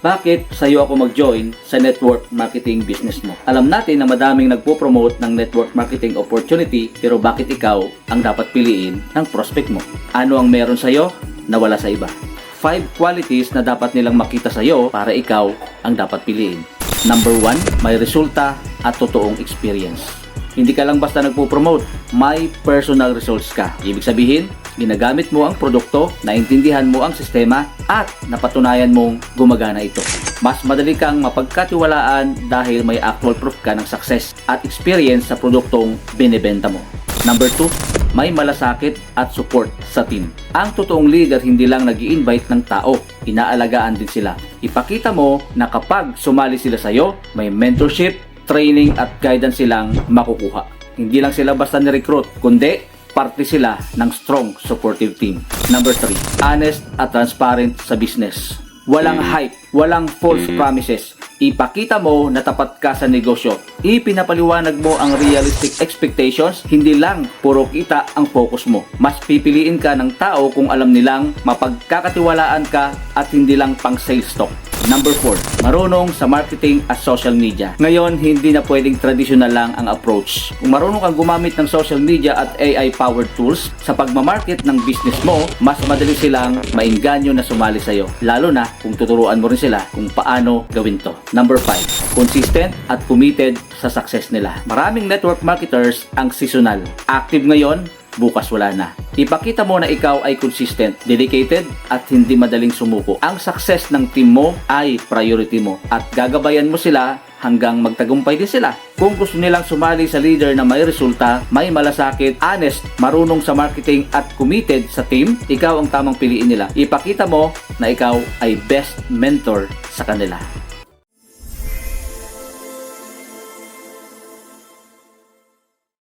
Bakit sa'yo ako mag-join sa network marketing business mo? Alam natin na madaming nagpo-promote ng network marketing opportunity, pero bakit ikaw ang dapat piliin ng prospect mo? Ano ang meron sa'yo na wala sa iba? 5 qualities na dapat nilang makita sa'yo para ikaw ang dapat piliin. Number 1, may resulta at totoong experience. Hindi ka lang basta nagpo-promote, may personal results ka. Ibig sabihin, ginagamit mo ang produkto, naintindihan mo ang sistema, at napatunayan mong gumagana ito. Mas madali kang mapagkatiwalaan dahil may actual proof ka ng success at experience sa produktong binebenta mo. Number 2, may malasakit at support sa team. Ang totoong leader hindi lang nag-i-invite ng tao, inaalagaan din sila. Ipakita mo na kapag sumali sila sa'yo, may mentorship, training at guidance silang makukuha. Hindi lang sila basta ni-recruit, kundi parte sila ng strong supportive team. Number 3, honest at transparent sa business. Walang hype, walang false promises. Ipakita mo na tapat ka sa negosyo. Ipinapaliwanag mo ang realistic expectations, hindi lang puro kita ang focus mo. Mas pipiliin ka ng tao kung alam nilang mapagkakatiwalaan ka at hindi lang pang sales talk. Number 4, marunong sa marketing at social media. Ngayon, hindi na pwedeng traditional lang ang approach. Kung marunong kang gumamit ng social media at AI-powered tools sa pagmamarket ng business mo, mas madali silang maingganyo na sumali sa'yo. Lalo na kung tuturuan mo rin sila kung paano gawin to. Number 5, consistent at committed sa success nila. Maraming network marketers ang seasonal. Active ngayon, bukas wala na. Ipakita mo na ikaw ay consistent, dedicated at hindi madaling sumuko. Ang success ng team mo ay priority mo at gagabayan mo sila hanggang magtagumpay din sila. Kung gusto nilang sumali sa leader na may resulta, may malasakit, honest, marunong sa marketing at committed sa team, ikaw ang tamang piliin nila. Ipakita mo na ikaw ay best mentor sa kanila.